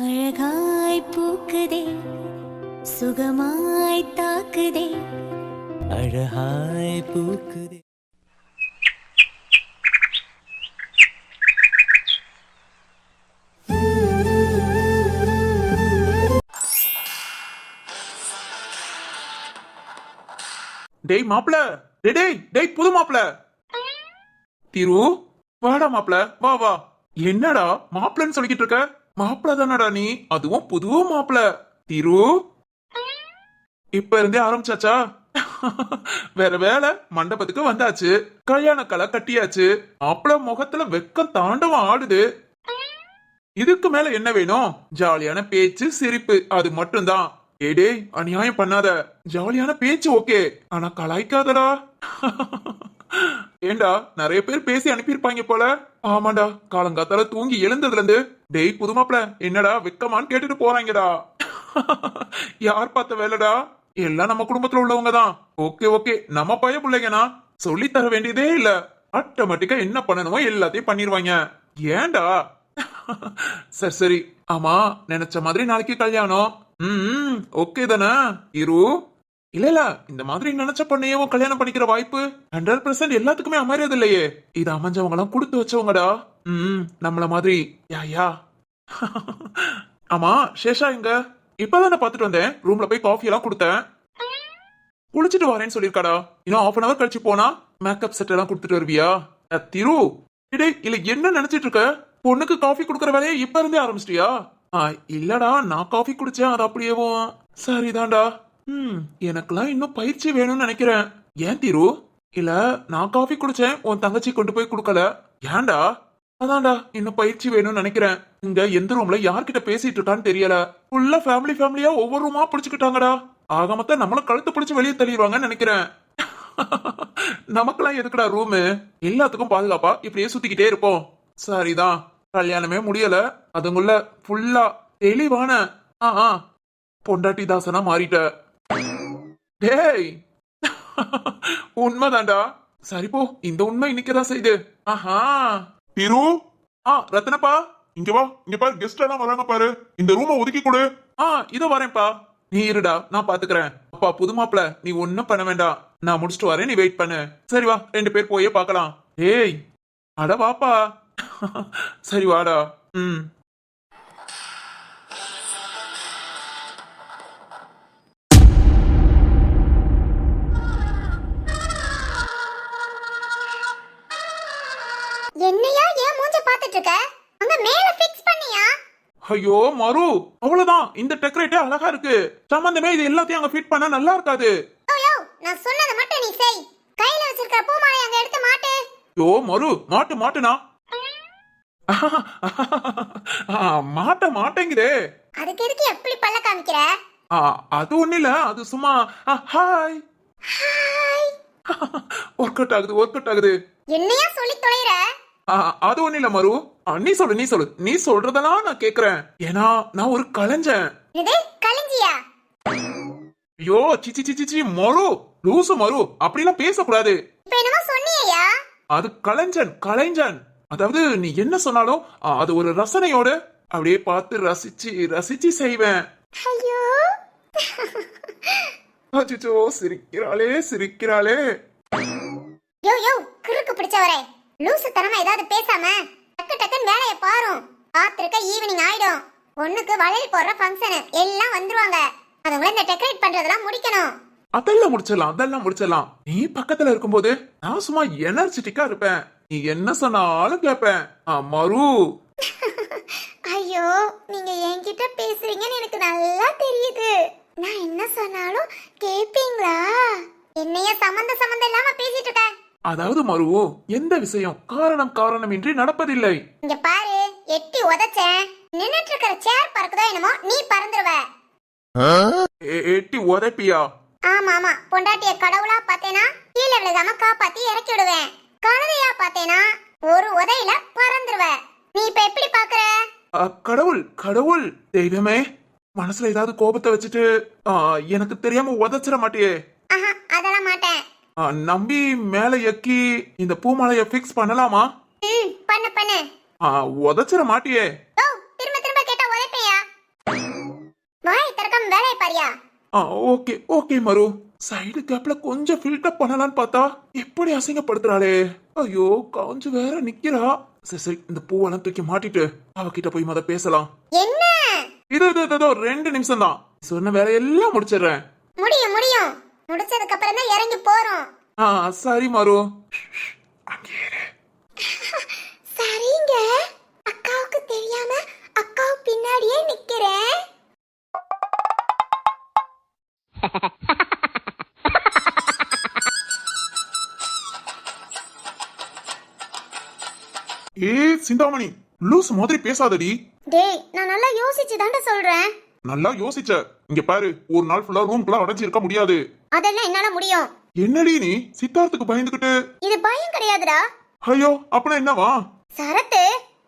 அழகாய் பூக்குதே சுகமாய் தாக்குதே அழகாய் பூக்குதே. டேய் மாப்ள, டேய் டேய் டேய் புது மாப்ள. திரு, வாடா மாப்ள, வா வா. என்னடா மாப்ளன்னு சொல்லிக்கிட்டு இருக்க? மாப்ள தானடா நீ, அதுவும் புது மாப்ள. திரு, இப்ப இருந்தே ஆரம்பிச்சாச்சா? வேற வேலை, மண்டபத்துக்கு வந்தாச்சு, கல்யாண கலை கட்டியாச்சு, மாப்ள முகத்துல வெக்கம் தாண்டவம் ஆடுது. இதுக்கு மேல என்ன வேணும்? ஜாலியான பேச்சு சிரிப்பு, அது மட்டும்தான். ஏடே அநியாயம் பண்ணாத. ஜாலியான பேச்சு ஓகே, ஆனா கலாய்க்காதடா. ஏண்டா நிறைய பேர் பேசி அனுப்பியிருப்பாங்க போல. ஆமாண்டா, காலங்காத்தால தூங்கி எழுந்ததுல இருந்து டேய் புதுமாப்ள என்னடா வெக்கமான்னு கேட்டுட்டு போறாங்கடா. யார் பார்த்த வேலைடா? எல்லாம் நம்ம குடும்பத்துல உள்ளவங்க தான். ஓகே ஓகே, நம்ம பய பிள்ளைங்கனா சொல்லி தர வேண்டியதே இல்ல, ஆட்டோமேட்டிக்கா என்ன பண்ணணுமோ எல்லாத்தையும் பண்ணிருவாங்க. ஏண்டா? சரி சரி, ஆமா நினைச்ச மாதிரி நாளைக்கு கல்யாணம். ஓகே தானே இரு? இல்ல இல்ல, இந்த மாதிரி நினைச்ச பொண்ணையும் கல்யாணம் பண்ணிக்கிற வாய்ப்பு 100% எல்லாத்துக்குமே அமையறது இல்லையே. இது அமைஞ்சவங்க எல்லாம் கொடுத்து வச்சவங்கடா. நம்மள மாதிரி யா. ஆமா சேஷா எங்க? இப்பதானே பாத்துட்டு வந்தேன், ரூம்ல போய் காஃபி எல்லாம் கொடுத்தேன். குளிச்சுட்டு வரேன்னு சொல்லிருக்காடா. இன்னும் 1/2 hour கழிச்சு போனா மேக்கப் செட் எல்லாம் கொடுத்துட்டு வருவியா? திரு, இல்ல என்ன நினைச்சிட்டு இருக்க? பொண்ணுக்கு காஃபி குடுக்கற வேலையை இப்ப இருந்தே ஆரம்பிச்சிட்டியா? இல்லடா, நான் காஃபி குடிச்சேன், அது அப்படியேவும். சரிதான்டா. எனக்குலாம் இன்னும் பயிற்சி வேணும்னு நினைக்கிறேன். ஏன் திரு? இல்ல, நான் காஃபி குடிச்சேன், உன் தங்கச்சி கொண்டு போய் குடுக்கல. ஏன்டா? அதான்டா, இன்னும் பயிற்சி வேணும்னு நினைக்கிறேன். இங்க எந்த ரூம்ல யார்கிட்ட பேசிட்டு இருக்கான்னு தெரியல. ஃபுல்லா ஃபேமிலியா ஒவ்வொரு ரூமா பிடிச்சுக்கிட்டாங்கடா. ஆக மொத்தம் நம்மள கழுத்து பிடிச்சு வெளியே தள்ளிடுவாங்கன்னு நினைக்கிறேன். நமக்கெல்லாம் எதுக்குடா ரூமு? எல்லாத்துக்கும் பாதுகாப்பா இப்படியே சுத்திக்கிட்டே இருப்போம். சரிதான், கல்யாணமே முடியல, அதுங்குள்ள ஃபுல்லா தெளிவான பொண்டாட்டி தாசனா மாறிட்ட. டேய், உண்மைதான்டா. சரிப்போ, இந்த உண்மை இன்னைக்குதான் செய்து. திரு, ரத்னப்பா, இங்க வா. இங்க பாரு, கெஸ்ட் எல்லாம் வராங்க பாரு. இந்த ரூமை ஒதுக்கி கொடு. இதோ வரேன்ப்பா. நீ இருடா, நான் பாத்துக்கிறேன். அப்பா புது மாப்பிள, நீ ஒன்னும் பண்ண வேண்டாம், நான் முடிச்சுட்டு வரேன், நீ வெயிட் பண்ணு. சரி வா, 2 பேர் போயே பார்க்கலாம். ஏய் அட வாப்பா. சரி வாடா. என்னையா ஏன் மூஞ்ச பாத்துட்டு இருக்க? அங்க மேல ஃபிக்ஸ் பண்ணியா? ஐயோ மரு, அவ்வளவுதான். இந்த டெக்கரேட்டே அழகா இருக்கு, சம்பந்தமே இது எல்லாத்தையும் அங்க ஃபிட் பண்ணா நல்லா இருக்காது. யோ, நான் சொன்னத மட்டும் நீ செய். கையில வச்சிருக்க பூமாலை அங்க எடுத்து மாட்டு. யோ மரு, மாட்டுனா மாட்டேங்குதே. அதுக்கு எதுக்கு எப்படி பல்ல காமிக்கிற? அது ஒண்ணு இல்ல, அது சும்மா ஹாய். ஒர்க் அவுட் ஆகுது. என்னையா சொல்லி தொலைற? அது ஒண்ணு இல்ல மரு, நீ சொல்லு. நீ சொல்றதெல்லாம் நான் கேக்குறேன், ஏன்னா நான் ஒரு கலைஞன். இது கலைஞ்சியா? ஐயோ சிச்சி மரு, லூசு மரு, அப்படிலாம் பேசக்கூடாது. இப்ப என்னமோ சொன்னியா? அது கலைஞன். அதாவது நீ என்ன சொன்னாலும் அது ஒரு ரசனையோட அப்படியே பார்த்து ரசிச்சு செய்வேன். ஐயோ, அச்சோ, சிரிக்கிறாளே. யோ குறுக்கு பிடிச்சவரே, லூசுத்தனமா ஏதாவது பேசாம டக்குன்னு வேலைய பாரு. பாத்துருக்க ஈவினிங் ஆயிடும். பொண்ணுக்கு வளையல் போடுற ஃபங்க்ஷன் எல்லாம் வந்துருவாங்க, அதுக்குள்ள இந்த டெக்கரேட் பண்றதெல்லாம் முடிக்கணும். அதெல்லாம் முடிச்சிடலாம். நீ பக்கத்துல இருக்கும்போது நான் சும்மா எனர்ஜெட்டிக்கா இருப்பேன், நீ என்ன சொன்னாலும் கேட்பேன். மரு. ஐயோ, நீங்க என்கிட்ட பேசுறீங்கன்னு எனக்கு நல்லா தெரியுது. நான் என்ன சொன்னாலும் கேப்பீங்களா? என்னைய சம்பந்தம் இல்லாம பேசிட்டு இருக்க. அதாவது மரு, எந்த விஷயம் காரணமின்றி நடப்பதில்லை. இங்க பாரு, எட்டி உதைச்சேன், நின்னுட்டு இருக்கிற சேர் பறக்குதோ என்னமோ, நீ பறந்துருவ. எட்டி உதைப்பியா? ஆமா, பொண்டாட்டிய கடவுளா பாத்தேனா கீழே விழுகாம காப்பாத்தி இறக்கி விடுவேன். கழுதையா பாத்தேனா ஒரு உதையில பறந்துருவ. நீ இப்ப எப்படி பாக்குற? கடவுள் தெய்வமே, மனசுல ஏதாவது கோபத்தை வச்சுட்டு எனக்கு தெரியாம உதைச்சிட மாட்டியே? அதெல்லாம் மாட்டேன். நம்பி மேல எக்கி இந்த பூமாலைய பிக்ஸ் பண்ணலாமா? பண்ணு. உதைச்சிட மாட்டியே? திரும்ப கேட்டா உதைப்பையா? ஓகே ஓகே மரு. சைடு கேப்ல கொஞ்சம் ஃபில்டர் பண்ணலான்னு பார்த்தா எப்படி அசிங்கப்படுத்துறாளே. ஐயோ காஞ்சு வேற நிக்கிறா. சரி சரி, இந்த பூவெல்லாம் தூக்கி மாட்டிட்டு அவகிட்ட போய் முத பேசலாம். என்ன? இதோ 2 நிமிஷம் தான். சொன்ன வேலையெல்லாம் முடிச்சிடுறேன். முடியும் முடியும். முடிச்சதுக்கு அப்புறம் தான் இறங்கி போறோம். சரி மரு. சரிங்க. அக்காவுக்கு தெரியாம அக்காவு பின்னாடியே நிக்கிறேன். சிந்தாமணி, லூஸ் மாதிரி பேசாதடி. டேய், நான் நல்லா யோசிச்சு தான்டா சொல்றேன். நல்லா யோசிச்ச. இங்க பாரு, ஒரு நாள் ஃபுல்லா ரூம்குள்ள அடைஞ்சு இருக்க முடியாது. அதெல்லாம் என்னால முடியும். என்னடி நீ சித்தார்த்துக்கு பயந்துகிட்டு? இது பயம் கிடையாதுடா. ஐயோ, அப்பனா என்னவா? சரத்து,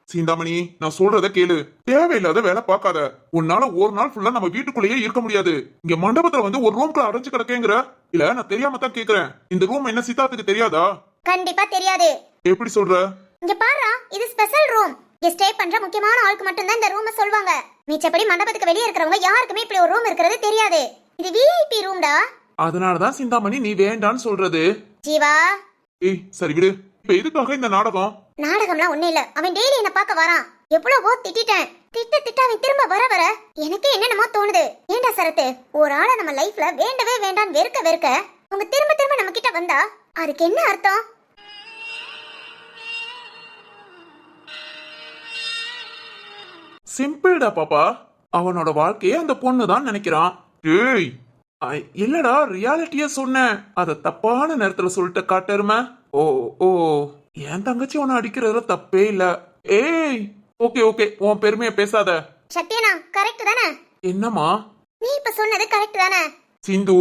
சிந்தாமணி, நான் சொல்றத கேளு. தேவையில்லாத வேலை பார்க்காத. உன்னால ஒரு நாள் ஃபுல்லா நம்ம வீட்டுக்குள்ளேயே இருக்க முடியாது. இங்க மண்டபத்துல வந்து ஒரு ரூம்குள்ள அடைஞ்சு கிடக்கேங்கிற. இல்ல, நான் தெரியாம தான் கேக்குறேன். இந்த ரூம் என்ன சித்தார்த்துக்கு தெரியாதா? கண்டிப்பா தெரியாது. எப்படி சொல்ற? இங்க பாரு, இது ஸ்பெஷல் ரூம். இங்க ஸ்டே பண்ற முக்கியமான ஆளுக்கு மட்டும் தான் இந்த ரூமை சொல்வாங்க. மிச்சப்படி மண்டபத்துக்கு வெளியே இருக்கிறவங்க யாருக்குமே இப்படி ஒரு ரூம் இருக்கிறது தெரியாது. இது விஐபி ரூம்டா. அதனாலதான் சிந்தாமணி நீ வேண்டான்னு சொல்றது. ஜீவா, சரி விடு. இப்ப எதுக்காக இந்த நாடகம்? நாடகம்லாம் ஒண்ணு இல்ல. அவன் டெய்லி என்ன பார்க்க வரான். எவ்வளவோ திட்டிட்டேன். திட்ட அவன் திரும்ப வர எனக்கு என்னென்னமோ தோணுது. ஏண்டா சரத்து, ஒரு ஆளை நம்ம லைஃப்ல வேண்டவே வேண்டான்னு வெறுக்க அவங்க திரும்ப நம்ம கிட்ட வந்தா அதுக்கு என்ன அர்த்தம்? சிம்பிள்டா பாப்பா. அவனோட வாழ்க்கையே அந்த பொண்ணு தான் நினைக்கிறான். ஏய், இல்லடா, ரியாலிட்டியா சொன்னேன். அத தப்பான நேரத்துல சொல்லிட்டு காட்டருமே. ஓ என் தங்கச்சி உன்னை அடிக்கிறதுல தப்பே இல்ல. ஏய், ஓகே உன் பெருமையை பேசாத. சத்யனா, கரெக்ட் தானே? என்னம்மா நீ இப்ப சொன்னது கரெக்ட் தானே? சிந்து,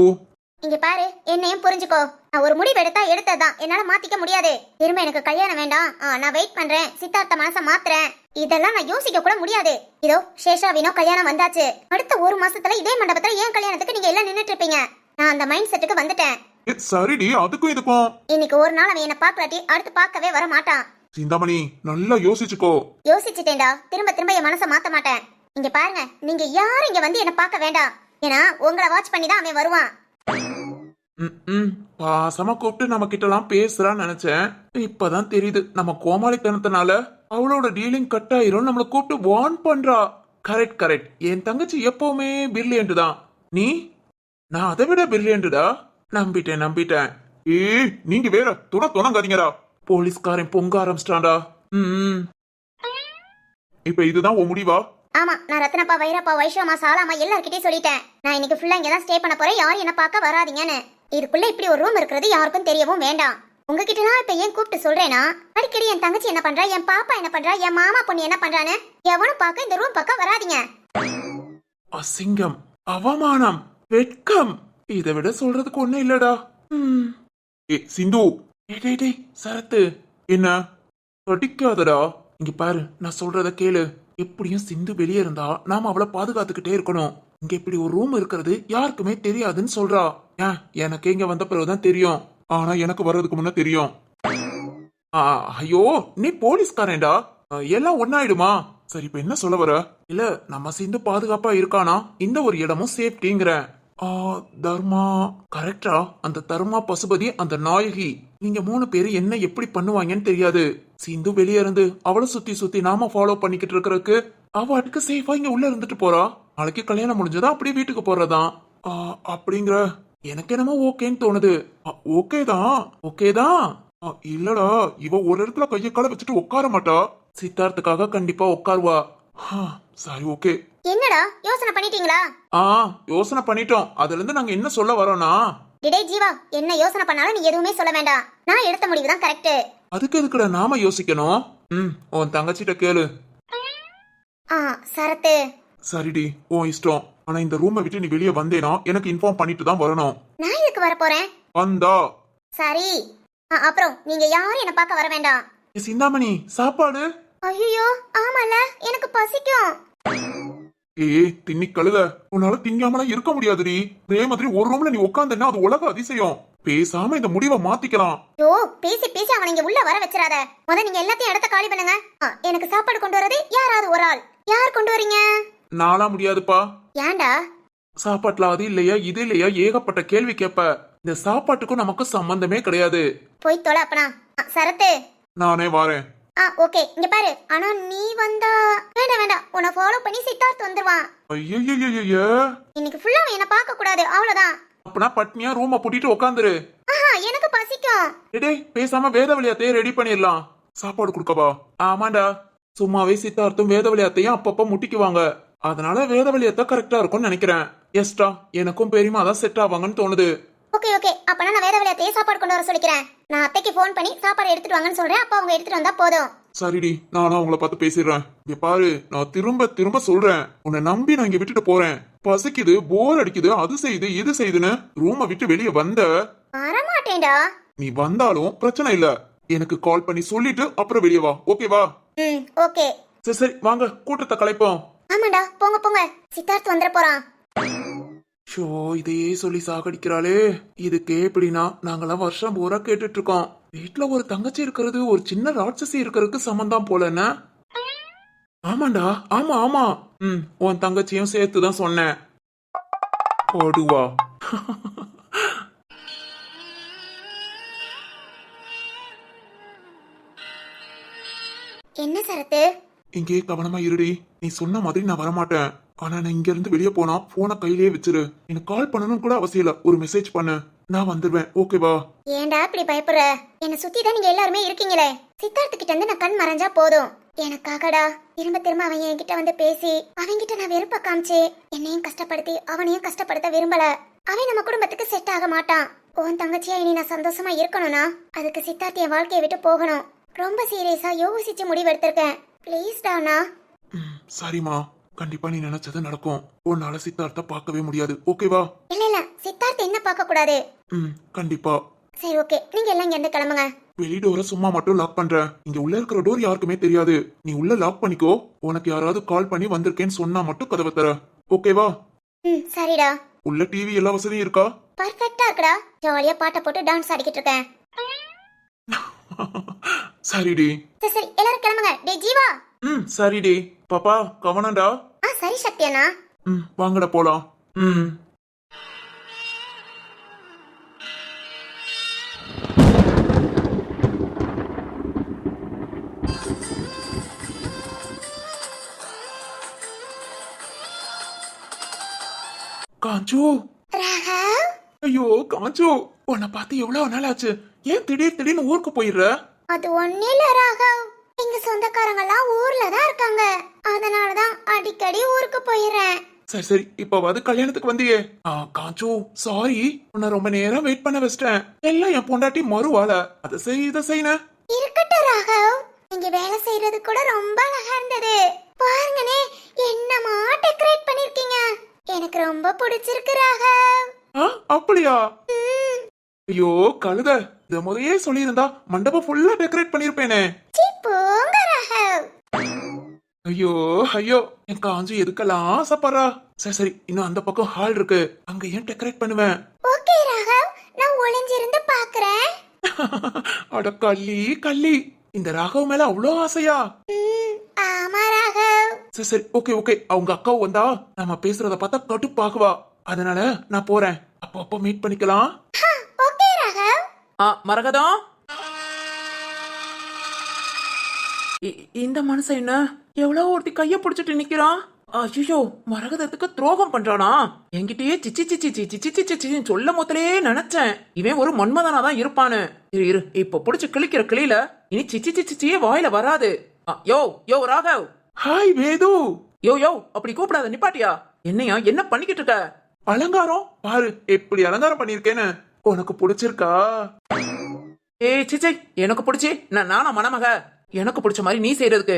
இங்க பாரு, என்னையும் புரிஞ்சுக்கோ. நான் ஒரு முடிவு எடுத்ததான் என்னால மாத்திக்க முடியாது. திரும்ப எனக்கு கல்யாணம் வேண்டாம், நான் வெயிட் பண்றேன், சித்தார்த்த மனசை மாத்துறேன், இதெல்லாம் நான் யோசிக்க கூட முடியாது. இதோ சேஷாவினோ கல்யாணம் வந்தாச்சு. அடுத்த 1 மாசத்துல இதே மண்டபத்துல ஏன் கல்யாணத்துக்கு நீங்க எல்லாம் நின்னுட்டு இருப்பீங்க. நான் அந்த மைண்ட் செட்டுக்கு வந்துட்டேன். சரிடி, அதுக்கும் இதுக்கும். இன்னைக்கு ஒரு நாள் அவன் என்ன பாக்கலாட்டி அடுத்து பார்க்கவே வர மாட்டான். சிந்தாமணி, நல்லா யோசிச்சுக்கோ. யோசிச்சுட்டேன்டா. திரும்ப என் மனசை மாத்த மாட்டேன். இங்க பாருங்க, நீங்க யாரும் இங்க வந்து என்ன பார்க்க வேண்டாம். ஏன்னா உங்களை வாட்ச் பண்ணி தான் அவன் வருவான். பாசமா கூப்பிட்டு நம்ம கிட்ட எல்லாம் பேசுறான்னு நினைச்சேன். இப்பதான் தெரியுது நம்ம கோமாளித்தனத்தினால அவளோட டீலிங் கட் ஆயிரும். நம்மள கூப்பிட்டு வார்ன் பண்றா. கரெக்ட். என் தங்கச்சி எப்பவுமே பிரில்லியன்ட் தான். நான் அதை விட பிரில்லியன்டா. நம்பிட்டேன். நீங்க வேற துணங்காதீங்கடா. போலீஸ்காரன் பொங்க ஆரம்பிச்சிட்டான்டா. இப்ப இதுதான் உன் முடிவா? ஆமா, நான் ரத்னப்பா, வைரப்பா, வைஷோமா, சாலாமா எல்லார்கிட்டயும் சொல்லிட்டேன். நான் இன்னைக்கு ஃபுல்லா இங்க தான் ஸ்டே பண்ண போறேன். யாரும் என்ன பார்க்க வராதீங்கன்னு. இதுக்குள்ள இப்படி ஒரு ரூம் இருக்கிறது யாருக்கும் தெரியவும் வேண்டாம். உங்ககிட்ட நான் இப்ப ஏன் கூப்பிட்டு சொல்றேன்னா, அடிக்கடி என் தங்கச்சி என்ன பண்றா, என் பாப்பா என்ன பண்றா, என் மாமா பொண்ணு என்ன பண்றான்னு எவனும் பார்க்க இந்த ரூம் பக்கம் வராதீங்க. அசிங்கம், அவமானம், வெட்கம், இதை விட சொல்றதுக்கு ஒண்ணு இல்லடா. சிந்து. டேய் சரத்து, என்ன? படிக்காதடா. இங்க பாரு, நான் சொல்றத கேளு. எப்படியும் சிந்து வெளியே இருந்தா நாம அவளை பாதுகாத்துக்கிட்டே இருக்கணும். இங்க இப்படி ஒரு ரூம் இருக்கிறது யாருக்குமே தெரியாதுன்னு சொல்றா. எனக்கு இங்க வந்த பிறகுதான் தெரியும். ஆனா எனக்கு வர்றதுக்கு முன்ன தெரியும். ஐயோ, நீ போலீஸ்காரன்டா. எல்லாம் ஒன்னாயிடுமா? சரி, இப்ப என்ன சொல்ல வர? இல்ல, நம்ம சிந்து பாதுகாப்பா இருக்கானா, இந்த ஒரு இடமும் சேஃப்டிங்கிற. தர்மா கரெக்டா? அந்த தர்மா, பசுபதி, அந்த நாயகி, நீங்க 3 பேரு என்ன எப்படி பண்ணுவாங்கன்னு தெரியாது. சிந்து வெளியே இருந்து அவளை சுத்தி நாம ஃபாலோ பண்ணிக்கிட்டு இருக்கிறதுக்கு அவளுக்கு சேஃபா இங்க உள்ள இருந்துட்டு போறா. நாளைக்கு கல்யாணம் முடிஞ்சதா அப்படியே வீட்டுக்கு போறதான். அப்படிங்கிற எனக்கு என்னமோ ஓகேன்னு தோணுது. ஓகேதான். இல்லடா, இவ ஒரு இடத்துல கைய கால வச்சுட்டு உட்கார மாட்டா. சித்தார்த்துக்காக கண்டிப்பா உட்காருவா. சரி, ஓகே. என்னடா யோசனை பண்ணிட்டீங்களா? யோசனை பண்ணிட்டோம். அதுல இருந்து நாங்க என்ன சொல்ல வரோம்னா, டேய் ஜீவா, என்ன யோசனை பண்ணாலும் நீ எதுவுமே சொல்ல வேண்டாம். நான் எடுத்த முடிவு தான் கரெக்ட். அதுக்கு எதுக்குடா நாம யோசிக்கணும்? உன் தங்கச்சிட்ட கேளு. சரத்து, சரிடி, உன் இஷ்டம். ஆனா இந்த ரூமை விட்டு நீ வெளியே வந்தேனா எனக்கு இன்ஃபார்ம் பண்ணிட்டு தான் வரணும். நான் இதுக்கு வர போறேன். வந்தா சரி. அப்புறம் நீங்க யாரும் என்ன பார்க்க வர வேண்டாம். சிந்தாமணி, சாப்பாடு. ஐயோ, ஆமால, எனக்கு பசிக்கும். தின்னி கழுத, உன்னால திங்காமலாம் இருக்க முடியாதுடி. அதே மாதிரி ஒரு ரூம்ல நீ உட்காந்தேன்னா அது உலக அதிசயம். பேசாம இந்த முடிவை மாத்திக்கலாம். பேசி அவன் இங்க உள்ள வர வச்சிராத. நீங்க எல்லாத்தையும் இடத்த காலி பண்ணுங்க. எனக்கு சாப்பாடு கொண்டு வரது யாராவது ஒரு ஆள். யார் கொண்டு வரீங்க? நாளா முடியாதுப்பா. ஏன்டா? சாப்பாட்டுல அது இல்லையா இது இல்லையா ஏகப்பட்ட கேள்வி கேட்ப. இந்த சாப்பாட்டுக்கும் நமக்கு சம்பந்தமே கிடையாது. போய் தொலை அப்பனா. சரத்து. நானே வாரேன். ஓகே இங்க பாரு. ஆனா நீ வந்தா வேண்டாம் வேண்டாம், உன்னை ஃபாலோ பண்ணி சித்தார்த் வந்துருவான். ஐயய்யய்யய்ய. இன்னைக்கு ஃபுல்லா என்ன பார்க்க கூடாது அவ்வளவுதான். அப்பனா பட்னியா ரூம பூட்டிட்டு உக்காந்துரு. எனக்கு பசிக்கும். டேய் பேசாம வேதவழியாத்தையே ரெடி பண்ணிடலாம். சாப்பாடு கொடுக்கவா? ஆமாண்டா, சும்மாவே சித்தார்த்தும் வேதவழியாத்தையும் அப்பப்ப முட்டிக்குவாங்க. அதனால வேதவழியாத்த கரெக்டா இருக்கும்னு நினைக்கிறேன். எஸ்டா எனக்கும் பெரியமா தான் செட் ஆவாங்கன்னு தோணுது. ஓகே அப்பனா நான் வேதவழியாத்தையே சாப்பாடு கொண்டு வர சொல்லிக்கிறேன். நான் அத்தைக்கு ஃபோன் பண்ணி சாப்பாடு எடுத்துட்டு வாங்கன்னு சொல்றேன். அப்பா அவங்க எடுத்துட்டு வந்தா போதும். சரிடி, நானும் அவங்கள பார்த்து பேசிடுறேன். இங்க பாரு, நான் திரும்ப திரும்ப சொல்றேன், உன்னை நம்பி நான் இங்க விட்டுட்டு போறேன். பசிக்குது, போர் அடிக்குது, அது செய்யுது இது செய்யுதுன்னு ரூமை விட்டு வெளியே வந்த வரமாட்டேன்டா. நீ வந்தாலும் பிரச்சனை இல்ல. எனக்கு கால் பண்ணி சொல்லிட்டு அப்புறம் வெளியே வா. ஓகேவா? ஓகே. சரி வாங்க கூட்டத்தை கலைப்போம். ஆமாண்டா போங்க. சித்தார்த் வந்துட போறான். ஷோ இதையே சொல்லி சாகடிக்கிறாளே. இதுக்கே எப்படின்னா நாங்களாம் வருஷம் பூரா கேட்டுட்டு இருக்கோம். வீட்டுல ஒரு தங்கச்சி இருக்கிறது ஒரு சின்ன ராட்சசி இருக்கிறதுக்கு சமந்தான் போலன்னா. ஆமாண்டா ஆமா. உன் தங்கச்சியும் சேர்த்துதான் சொன்னேன். ஓடுவா. என்ன சரத்து? இங்கே கவனமா இருடி. நீ சொன்ன மாதிரி நான் வரமாட்டேன். ஆனா நான் இங்க இருந்து வெளியே போனா போனை கையிலேயே வச்சிரு. எனக்கு கால் பண்ணணும் கூட அவசியம் இல்ல. ஒரு மெசேஜ் பண்ணு, நான் வந்துருவேன். ஓகேவா? ஏன்டா இப்படி பயப்படுற? என்ன சுத்தி தான் நீங்க எல்லாருமே இருக்கீங்களே. சித்தார்த்து கிட்ட இருந்து நான் கண் மறைஞ்சா போதும். எனக்காகடா திரும்ப அவன் என்கிட்ட வந்து பேசி அவன்கிட்ட நான் வெறுப்ப காமிச்சு என்னையும் கஷ்டப்படுத்தி அவனையும் கஷ்டப்படுத்த விரும்பல. அவன் நம்ம குடும்பத்துக்கு செட் ஆக மாட்டான். உன் தங்கச்சியா இனி நான் சந்தோஷமா இருக்கணும்னா அதுக்கு சித்தார்த்து என் வாழ்க்கையை விட்டு போகணும். ரொம்ப சீரியஸா யோசிச்சு முடிவெடுத்திருக்கேன். ப்ளீஸ் டானா. சரிம்மா, கண்டிப்பா நீ நினைச்சது நடக்கும். உன்னால சித்தார்த்த பார்க்கவே முடியாது. ஓகேவா? இல்ல சித்தார்த் என்ன பார்க்க கூடாது. கண்டிப்பா. சரி ஓகே, நீங்க எல்லாம் இங்க இருந்து கிளம்புங்க. வெளி டோரை சும்மா மட்டும் லாக் பண்றேன். இங்க உள்ள இருக்கிற டோர் யாருக்குமே தெரியாது. நீ உள்ள லாக் பண்ணிக்கோ. உனக்கு யாராவது கால் பண்ணி வந்திருக்கேன்னு சொன்னா மட்டும் கதவை தர. ஓகேவா? சரிடா. உள்ள டிவி எல்லா வசதியும் இருக்கா? பர்ஃபெக்ட்டா இருக்குடா. ஜாலியா பாட்டை போட்டு டான்ஸ் ஆடிக்கிட்டு இருக்கேன். சரிடி. சரி எல்லாரும் கிளம்புங்க. டே ஜீவா. சரிடி. பாப்பா கவனம்டா. சரி சக்தி அண்ணா. வாங்கடா போலாம். காஞ்சு. ராகவ். ஐயோ காஞ்சு, உன்னை பார்த்து எவ்வளவு நாள் ஆச்சு. ஏன் திடீர்னு ஊருக்கு போயிடுற? அது ஒண்ணு இல்ல ராகவ், எங்க சொந்தக்காரங்க எல்லாம் ஊர்ல தான் இருக்காங்க. அதனாலதான் அடிக்கடி ஊருக்கு போயிடுறேன். சரி இப்பவாது கல்யாணத்துக்கு வந்தியே. காஞ்சு சாரி, உன்னை ரொம்ப நேரம் வெயிட் பண்ண வச்சிட்டேன். எல்லாம் என் பொண்டாட்டி மறுவாள. அதை செய் இதை செய்யன. இருக்கட்டும் ராகவ், நீங்க வேலை செய்யறது கூட ரொம்ப அழகா இருந்தது. பாருங்கனே என்னமா டெக்கரேட் பண்ணிருக்கீங்க. எனக்கு ரொம்ப பிடிச்சிருக்கு ராகவ். அப்படியா? ஐயோ கழுத, இத முறையே சொல்லியிருந்தா மண்டபம் ஃபுல்லா டெக்கரேட் பண்ணிருப்பேனே. போங்க ராகவ். ஐயோ என் காஞ்சு எதுக்கெல்லாம் ஆசைப்படுறா. சரி இன்னும் அந்த பக்கம் ஹால் இருக்கு, அங்க ஏன் டெக்கரேட் பண்ணுவேன். ஓகே ராகவ், நான் ஒளிஞ்சிருந்து பாக்குறேன். அட கள்ளி, இந்த ராகவ் மேல அவ்வளோ ஆசையா? ஆமா ராகவ். சரி ஓகே அவங்க அக்காவை வந்தா நம்ம பேசுறத பார்த்தா கட்டுப்பாக்குவா. அதனால நான் போறேன். அப்போ மீட் பண்ணிக்கலாம். ஓகே ராகவ். மரகதம், இந்த மனுஷன் என்ன எவ்வளவு ஒருத்தி கைய பிடிச்சிட்டு நிக்கிறான். ஐயோ மரகதத்துக்கு துரோகம் பண்றானா? என்கிட்டயே சிச்சி சொல்ல முதலே நினைச்சேன் இவன் ஒரு மன்மதனா தான் இருப்பானு. இரு இப்ப புடிச்சு கிளிக்கிற கிளியில இனி சிச்சியே வாயில வராது. யோ ராகவ். ஹாய் வேது. யோ அப்படி கூப்பிடாத, நிப்பாட்டியா? என்னையா என்ன பண்ணிக்கிட்டு இருக்க? அலங்காரம் பாரு எப்படி அலங்காரம் பண்ணிருக்கேன்னு. உனக்கு பிடிச்சிருக்கா? சிச்சை எனக்கு பிடிச்சி நானா மணமக? எனக்கு பிடிச்ச மாதிரி நீ செய்யறதுக்கு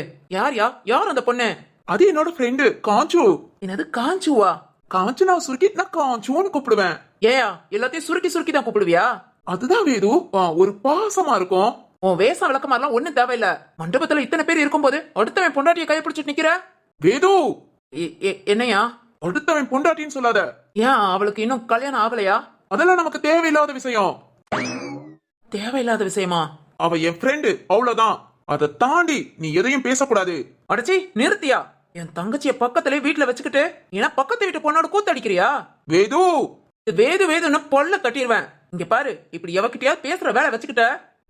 யார் அந்த பொண்ணு? அது என்னோட ஃப்ரெண்டு காஞ்சு. என்னது காஞ்சுவா? காஞ்சு நான் சுருக்கி நான் காஞ்சுன்னு கூப்பிடுவேன். ஏயா எல்லாத்தையும் சுருக்கி தான் கூப்பிடுவியா? அதுதான் வேது, ஒரு பாசமா இருக்கும். உன் வேசம் விளக்கமா எல்லாம் ஒண்ணும் தேவையில்ல. மண்டபத்துல இத்தனை பேர் இருக்கும்போது அடுத்தவன் பொண்டாட்டியை கையை பிடிச்சிட்டு நிக்கிற. வேது என்னையா அடுத்தவன் பொண்டாட்டின்னு சொல்லாத. ஏன் அவளுக்கு இன்னும் கல்யாணம் ஆகலையா? அதெல்லாம் நமக்கு தேவையில்லாத விஷயம். தேவையில்லாத விஷயமா? அவ என் ஃப்ரெண்டு அவ்வளவுதான். அதை தாண்டி நீ எதையும் பேசக்கூடாது. அடச்சி நிறுத்தியா? என் தங்கச்சிய பக்கத்துல வீட்டுல வச்சுக்கிட்டு ஏன்னா பக்கத்து வீட்டு பொண்ணோட கூத்தடிக்கிறியா? வேது இது வேது வேதுன்னு பொல்ல கட்டிடுவேன். இங்க பாரு, இப்படி எவகிட்டயாவது பேசுற வேலை வச்சுக்கிட்ட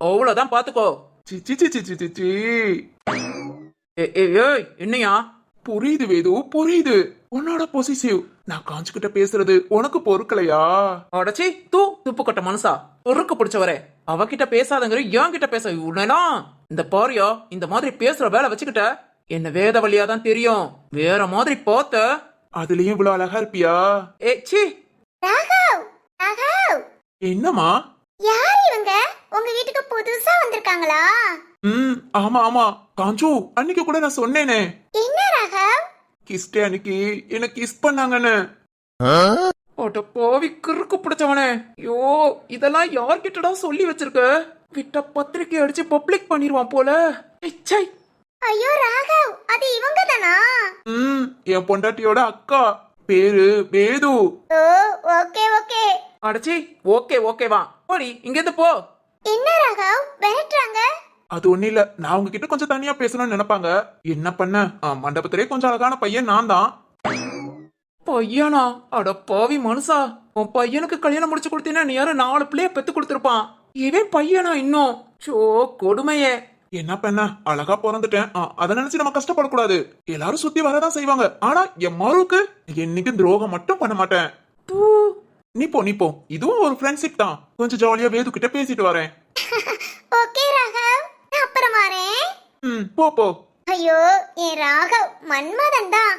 அவ்வளவுதான் பாத்துக்கோ. C C C C C, C, C. ஏய் என்னையா? புரியுது வேது புரியுது. உன்னோட பொசிசிவ் நான் காஞ்சுகிட்ட பேசுறது உனக்கு பொறுக்கலையா? அடச்சி துப்பு கட்ட மனுஷா, பொறுக்க பிடிச்சவரே. அவகிட்ட பேசாதங்கிற என் கிட்ட பேச உடனே இந்த பாரியா இந்த மாதிரி பேசுற வேலை வச்சுக்கிட்ட என்ன வேதவழியா தான் தெரியும். வேற மாதிரி பார்த்த அதுலயும் இவ்வளவு அழகா இருப்பியா? சி. ராகவ் ராகவ், என்னம்மா? யார் இவங்க? உங்க வீட்டுக்கு புதுசா வந்திருக்காங்களா? ஆமா ஆமா காஞ்சு, அன்னைக்கு கூட நான் சொன்னேனே என்ன ராகவ்? கிஸ்டே அன்னைக்கு என்ன கிஸ் பண்ணாங்கன்னு. அட பாவி கிறுக்கு பிடிச்சவனே. ஐயோ, இதெல்லாம் யார்கிட்டடா சொல்லி வச்சிருக்க? விட்ட பத்திரிக்கை அடிச்சு பப்ளிக் பண்ணிடுவான் போல. இச்சை. ஐயோ ராகவ், அது இவங்க தானா? என் பொண்டாட்டியோட அக்கா, பேரு வேது. ஓ ஓகே ஓகே. அடச்சி, ஓகே ஓகேவா, போடி இங்க இருந்து போ. என்ன ராகவ் மிரட்டுறாங்க? அது ஒண்ணு இல்ல, நான் உங்ககிட்ட கொஞ்சம் தனியா பேசணும்னு நினைப்பாங்க. என்ன பண்ண, மண்டபத்திலே கொஞ்சம் அழகான பையன் நான் தான். பையனா? அட பாவி மனுஷா, உன் பையனுக்கு கல்யாணம் முடிச்சு கொடுத்தீங்கன்னா நீ யாரும் 4 பிள்ளைய பெத்து கொடுத்திருப்பான். இவன் பையனா இன்னும்? சோ கொடுமையே. என்ன பண்ண, அழகா பிறந்துட்டேன். அதை நினைச்சு நம்ம கஷ்டப்படக்கூடாது. எல்லாரும் சுத்தி வரதான் செய்வாங்க. ஆனா என் மருவுக்கு என்னைக்கு துரோகம் மட்டும் பண்ண மாட்டேன். தூ. நீ போ, இதுவும் ஒரு ஃப்ரெண்ட்ஷிப் தான். கொஞ்சம் ஜாலியா வேது கிட்ட பேசிட்டு வரேன். ஓகே ராகவ், நான் அப்புறம் வரேன். போ. ஐயோ, என் ராகவ் மன்மதன் தான்.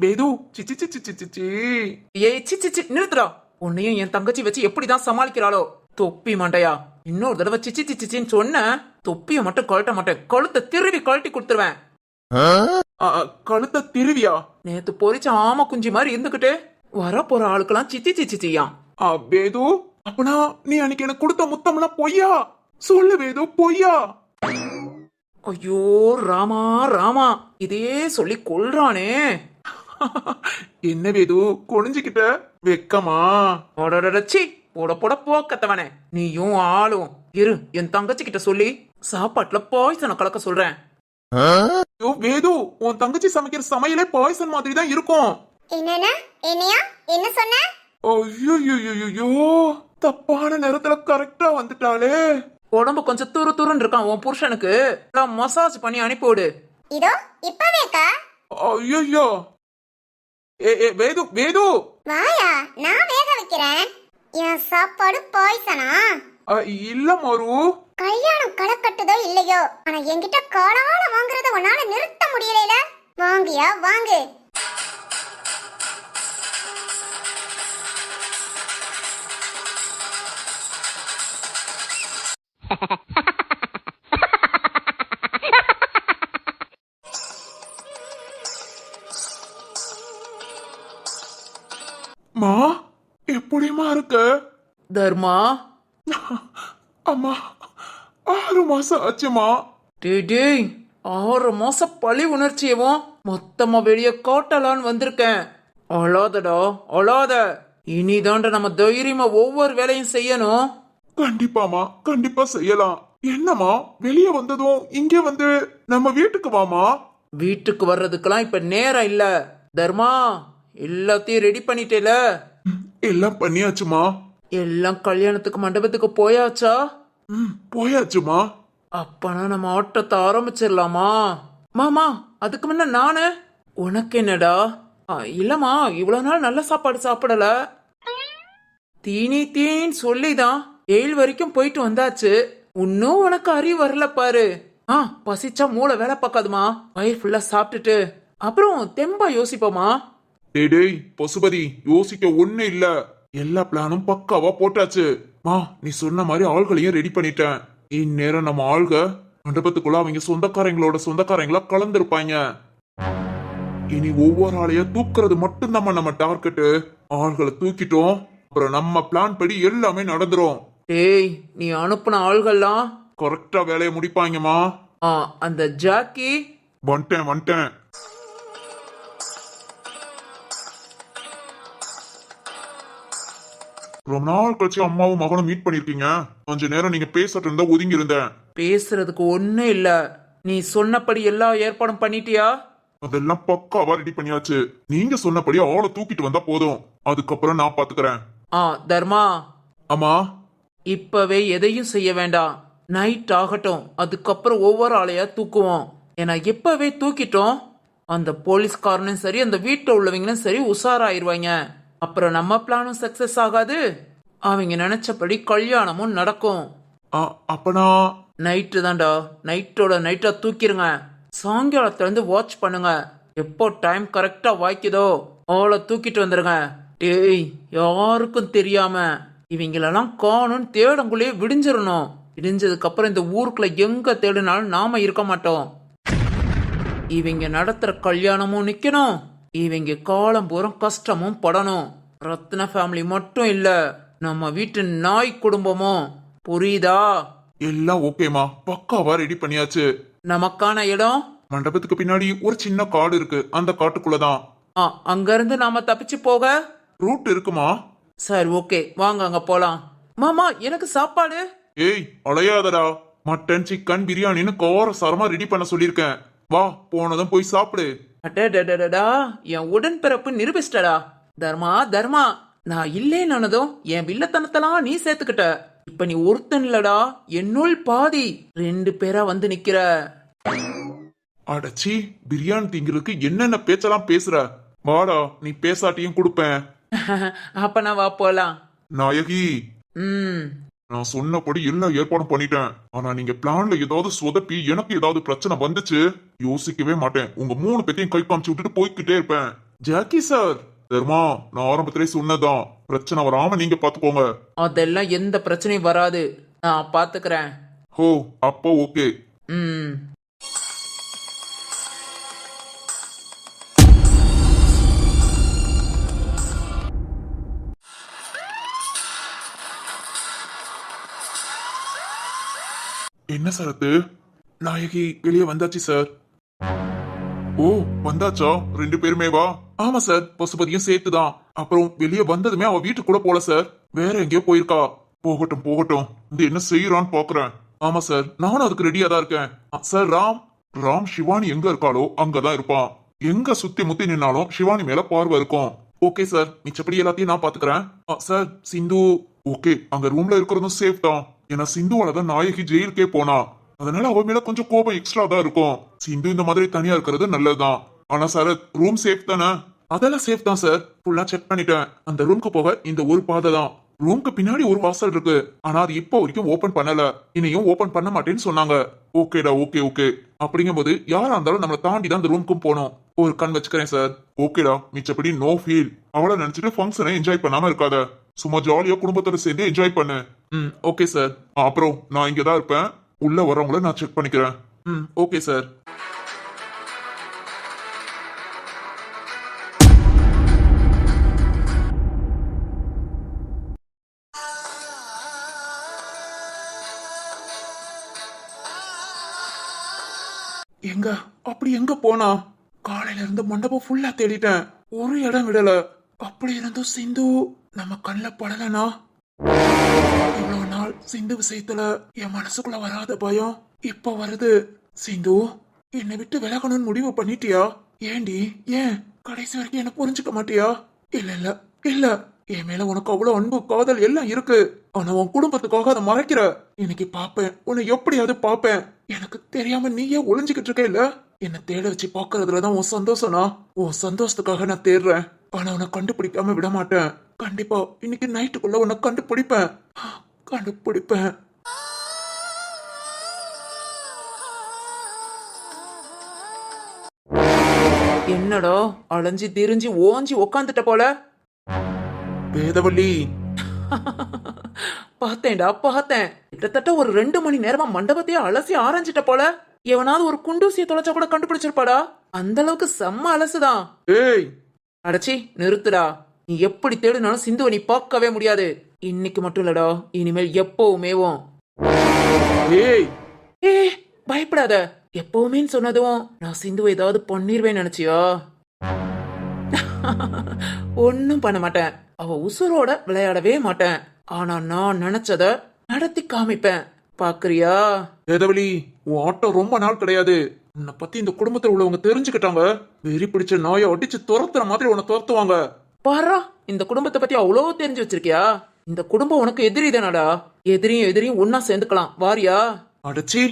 வேது சிச்சி சிச்சி சிச்சி சி. ஏய் சி நிறுத்துடா. உன்னையும் என் தங்கச்சி வச்சு எப்படிதான் சமாளிக்கிறாளோ தொப்பி மண்டையா. இன்னொரு தடவை சிச்சி சிச்சின்னு சொன்ன தொப்பிய மட்டும் கழட்ட மாட்டேன். கழுத்தை திருவி கழட்டி கொடுத்துருவேன். கழுத்த திருவியா? நேத்து பொறிச்ச ஆம குஞ்சி மாதிரி இருந்துகிட்டு வரப்போற ஆளுக்கெல்லாம் சிச்சி சிச்சியா. வேது, அப்பனா நீ அன்னைக்கு எனக்கு கொடுத்த முத்தம்லாம் பொய்யா? சொல்லு வேது, பொய்யா? ஐயோ ராமா ராமா, இதே சொல்லி கொல்றானே. என்ன வேது குனிஞ்சுக்கிட்ட? வெக்கமா? சி, போட போக்கத்தவனே. நீயும் ஆளும் இரு. என் தங்கச்சி கிட்ட சொல்லி சாப்பாட்டுல பாய்சனை கலக்க சொல்றேன். ஐயோ வேது, உன் தங்கச்சி சமைக்கிற சமையலே பாய்சன் மாதிரி தான் இருக்கும். என்னையா என்ன சொன்ன? ஐயோ, தப்பான நேரத்துல கரெக்டா வந்துட்டாளே. உடம்பு கொஞ்சம் துருன்னு இருக்கான் உன் புருஷனுக்கு. மசாஜ் பண்ணி அனுப்பிவிடு. இதோ இப்பவேக்கா. ஐயோ வேது வேது, வாயா, நான் வேக வைக்கிறேன். என் சாப்பாடு பாய்சனா? இல்ல மரு. கல்யாணம் கலக்கட்டுதோ இல்லையோ, ஆனா என்கிட்ட காலால வாங்குறத உன்னால நிறுத்த முடியல. வாங்கியா வாங்கு. மா, எப்படிமா இருக்க? தர்மா. அம்மா, 6 மாசம் ஆச்சுமா. டேய் 6 மாசம் பழி உணர்ச்சியவும் மொத்தமா வெளிய காட்டலான்னு வந்திருக்கேன். அழாதடா அழாத. இனிதாண்ட நம்ம தைரியமா ஒவ்வொரு வேலையும் செய்யணும். கண்டிப்பாமா, கண்டிப்பா செய்யலாம். என்னம்மா, வெளியே வந்ததும் இங்க வந்து நம்ம வீட்டுக்கு வாமா. வீட்டுக்கு வர்றதுக்கெல்லாம் இப்ப நேரம் இல்ல தர்மா. எல்லாத்தையும் ரெடி பண்ணிட்டேல? எல்லாம் பண்ணியாச்சுமா. எல்லாம் கல்யாணத்துக்கு மண்டபத்துக்கு போயாச்சா? போயாச்சுமா. அப்பனா நம்ம ஆட்டத்தை ஆரம்பிச்சிடலாமா? மாமா, அதுக்கு முன்ன நானு. உனக்கு என்னடா? இல்லம்மா, இவ்வளவு நாள் நல்ல சாப்பாடு சாப்பிடல. தீனின்னு சொல்லிதான் 7 வரைக்கும் போயிட்டு வந்தாச்சு. இன்னும் உனக்கு அறிவு வரல பாரு. பசிச்சா மூளை வேலை பார்க்காதுமா. வயிறு ஃபுல்லா சாப்பிட்டுட்டு அப்புறம் தெம்பா யோசிப்போமா. டேய் பசுபதி, யோசிக்க ஒண்ணு இல்ல. எல்லா பிளானும் பக்காவா போட்டாச்சு. மா, நீ சொன்ன மாதிரி ஆள்களையும் ரெடி பண்ணிட்டேன். இந்நேரம் நம்ம ஆள்க மண்டபத்துக்குள்ள அவங்க சொந்தக்காரங்களோட சொந்தக்காரங்களா கலந்துருப்பாங்க. இனி ஒவ்வொரு ஆளைய தூக்குறது மட்டும்தான் நம்ம டார்கெட்டு. ஆள்களை தூக்கிட்டோம், அப்புறம் நம்ம பிளான் படி எல்லாமே நடந்துரும். டேய், நீ அனுப்புன ஆள்கள்லாம் கரெக்டா வேலையை முடிப்பாங்கம்மா. அந்த ஜாக்கி வந்துட்டேன். ரொம்ப நாள் கழிச்சு அம்மாவும் மகனும் மீட் பண்ணிருக்கீங்க. கொஞ்ச நேரம் நீங்க பேசிட்டு இருந்தா ஒதுங்கி இருந்தேன். பேசுறதுக்கு ஒண்ணும் இல்ல. நீ சொன்னபடி எல்லா ஏற்பாடும் பண்ணிட்டியா? அதெல்லாம் பக்காவா ரெடி பண்ணியாச்சு. நீங்க சொன்னபடி ஆளை தூக்கிட்டு வந்தா போதும். அதுக்கப்புறம் நான் பாத்துக்கிறேன். தர்மா, ஆமா, இப்பவே எதையும் செய்ய வேண்டாம். நைட் ஆகட்டும், அதுக்கப்புறம் ஒவ்வொரு ஆளையா தூக்குவோம். ஏன்னா இப்பவே தூக்கிட்டோம், அந்த போலீஸ்காரனும் சரி அந்த வீட்டுல உள்ளவங்களும் சரி உஷாராயிருவாங்க. அப்புறம் நம்ம பிளானும் சக்சஸ் ஆகாது, அவங்க நினைச்சபடி கல்யாணமும் நடக்கும். அப்பனா நைட்டு தான்டா, நைட்டோட நைட்டா தூக்கிருங்க. சாயங்காலத்துல இருந்து வாட்ச் பண்ணுங்க. எப்போ டைம் கரெக்டா வாய்க்குதோ அவளை தூக்கிட்டு வந்துருங்க. டேய், யாருக்கும் தெரியாம இவங்களெல்லாம் காணும்னு தேடங்குள்ளேயே விடிஞ்சிடணும். விடிஞ்சதுக்கு அப்புறம் இந்த ஊருக்குள்ள எங்க தேடினாலும் நாம இருக்க மாட்டோம். இவங்க நடத்துற கல்யாணமும் நிக்கணும், இவங்க காலம் பூரம் கஷ்டமும் படணும். ரத்ன ஃபேமிலி மட்டும் இல்ல, நம்ம வீட்டு நாய் குடும்பமும். புரியுதா? எல்லாம் ஓகேமா, பக்காவா ரெடி பண்ணியாச்சு. நமக்கான இடம் மண்டபத்துக்கு பின்னாடி ஒரு சின்ன காடு இருக்கு, அந்த காட்டுக்குள்ளதான். அங்க இருந்து நாம தப்பிச்சு போக ரூட் இருக்குமா? சரி, ஓகே, வாங்க அங்க போலாம். மாமா, எனக்கு சாப்பாடு. ஏய், அலையாதடா. மட்டன், சிக்கன், பிரியாணின்னு கார சாரமா ரெடி பண்ண சொல்லியிருக்கேன். வா, போனதும் போய் சாப்பிடு. அடடடடா, என் உடன்பிறப்பு நிரூபிச்சிட்டடா. தர்மா தர்மா, நான் இல்லேன்னு என் வில்லத்தனத்தெல்லாம் நீ சேர்த்துக்கிட்ட. இப்ப நீ ஒருத்தன் இல்லடா, என்னுள் பாதி. 2 பேரா வந்து நிக்கிற. அடச்சி, பிரியாணி திங்கிறதுக்கு என்னென்ன பேச்செல்லாம் பேசுற? வாடா, நீ பேசாட்டியும் கொடுப்பேன். அப்ப நான் வா போலாம். நாயகி, ம் நான் சொன்னபடி எல்லா ஏற்பாடும் பண்ணிட்டேன். ஆனா நீங்க பிளான்ல ஏதாவது சொதப்பி எனக்கு ஏதாவது பிரச்சனை வந்துச்சு, யோசிக்கவே மாட்டேன். உங்க 3 பேத்தையும் கை காமிச்சு விட்டுட்டு போய்கிட்டே இருப்பேன். ஜாக்கி சார், தர்மா, நான் ஆரம்பத்திலே சொன்னதான், பிரச்சனை வராம நீங்க பாத்துக்கோங்க. அதெல்லாம் எந்த பிரச்சனையும் வராது, நான் பாத்துக்கிறேன். ஹோ, அப்போ ஓகே. ம் என்ன சரத்து? நாயகி வெளியே வந்தாச்சு சார். ஓ, வந்தாச்சா? 2 பேருமே வா. ஆமா சார், பசுபதியும் சேர்த்துதான். அப்புறம் வெளியே வந்ததுமே அவ வீட்டுக்கு கூட போல சார், வேற எங்கேயோ போயிருக்கா. போகட்டும் போகட்டும், இது என்ன செய்யறான்னு பாக்குறேன். ஆமா சார், நானும் அதுக்கு ரெடியா தான் இருக்கேன். சார், ராம் சிவானி எங்க இருக்காளோ அங்கதான் இருப்பான். எங்க சுத்தி முத்தி நின்னாலும் சிவானி மேல பார்வை இருக்கும். ஓகே சார், மிச்சப்படி எல்லாத்தையும் நான் பாத்துக்கிறேன். சார், சிந்து ஓகே, அங்க ரூம்ல இருக்கிறதும் சேஃப் தான். ஏன்னா சிந்துவால தான் நாயகி ஜெயிலுக்கே போனா, அதனால அவ மேல கொஞ்சம் கோபம் எக்ஸ்ட்ரா தான் இருக்கும். சிந்து இந்த மாதிரி தனியா இருக்கிறது நல்லதுதான். ஆனா சார், ரூம் சேஃப் தானே? அதெல்லாம் சேஃப் தான் சார், ஃபுல்லா செக் பண்ணிட்டேன். அந்த ரூம்க்கு போக இந்த ஒரு பாதை தான். ரூம்க்கு பின்னாடி ஒரு வாசல் இருக்கு, ஆனா அது இப்போ வரைக்கும் ஓபன் பண்ணல. இனியும் ஓபன் பண்ண மாட்டேன்னு சொன்னாங்க. ஓகேடா, ஓகே ஓகே. அப்படிங்கும்போது யாரா இருந்தாலும் நம்மளை தாண்டி தான் அந்த ரூம்க்கும் போனோம். ஒரு கண் வச்சுக்கிறேன் சார். ஓகேடா, மிச்சப்படி நோ ஃபீல். அவளை நினைச்சிட்டு ஃபங்க்ஷனை என்ஜாய் பண்ணாம இருக்காத. சும்மா ஜாலியா குடும்பத்தோட சேர்ந்து என்ஜாய் பண்ணு. Okay sir. அப்புறம் நான் இங்கதான் இருப்பேன், உள்ள வரவங்கள நான் செக் பண்ணிக்கிறேன். Okay sir. எங்க அப்படி எங்க போனா? காலையில இருந்து மண்டபம் ஃபுல்லா தேடிட்டேன், ஒரு இடம் விடல. அப்படி இருந்தும் சிந்து நம்ம கண்ணுல படலனா? இவ்வளவு நாள் சிந்து விஷயத்துல என் மனசுக்குள்ள வராத பயம் இப்ப வருது. சிந்து, என்னை விட்டு விலகணும்னு முடிவு பண்ணிட்டியா? ஏண்டி, ஏன் கடைசி வரைக்கும் என்ன புரிஞ்சுக்க மாட்டியா? இல்ல இல்ல இல்ல, என் மேல உனக்கு அவ்வளவு அன்பு காதல் எல்லாம் இருக்கு. ஆனா உன் குடும்பத்துக்காக அதை மறைக்கிற. இன்னைக்கு பாப்பேன், உன்னை எப்படியாவது பாப்பேன். எனக்கு தெரியாம நீயே ஒளிஞ்சுக்கிட்டு இருக்க இல்ல? என்ன தேட வச்சு பாக்குறதுலதான் உன் சந்தோஷம்னா? உன் சந்தோஷத்துக்காக நான் தேடுறேன். ஆனா உன்னை கண்டுபிடிக்காம விட மாட்டேன். கண்டிப்பா இன்னைக்கு நைட்டுக்குள்ள உன்னை கண்டுபிடிப்பேன், கண்டுபிடிப்பேன். என்னடா அலைஞ்சி திரிஞ்சு ஓஞ்சி உக்காந்துட்ட போல. வேதவள்ளி, பார்த்தேன்டா பார்த்தேன், கிட்டத்தட்ட ஒரு 2 மணி நேரமா மண்டபத்தையே அலசி ஆரஞ்சிட்ட போல. எவனாவது ஒரு குண்டூசியை தொலைச்சா கூட கண்டுபிடிச்சிருப்பாடா, அந்த அளவுக்கு செம்ம அலசுதான். ஏய், அடச்சி நிறுத்துடா. நீ எப்படி தேடினாலும் சிந்துவை நீ பார்க்கவே முடியாது. இன்னைக்கு மட்டும் இல்லடா, இனிமேல் எப்பவுமேவும். ஏய், ஏ, பயப்படாத. எப்பவுமே சொன்னதும் நான் சிந்துவை ஏதாவது பண்ணிருவேன் நினைச்சியா? ஒன்னும் பண்ண மாட்டேன். அவ உசுரோட விளையாடவே மாட்டேன். ஆனா நான் நினைச்சத நடத்தி காமிப்பேன். பாக்குறியா? வேதவள்ளி, உன் ஆட்டம் ரொம்ப நாள் கிடையாது. உன்னை பத்தி இந்த குடும்பத்துல உள்ளவங்க தெரிஞ்சுக்கிட்டாங்க, வெறி பிடிச்ச நாயை அடிச்சு துரத்துற மாதிரி உன்னை துரத்துவாங்க. பாரா, இந்த குடும்பத்தை பத்தி அவ்வளோ தெரிஞ்சு வச்சிருக்கியா? இந்த குடும்பம் உனக்கு எதிரி தானடா. எதிரியும் எதிரியும் ஒன்னா சேர்ந்துக்கலாம், வாரியா? அடிச்சி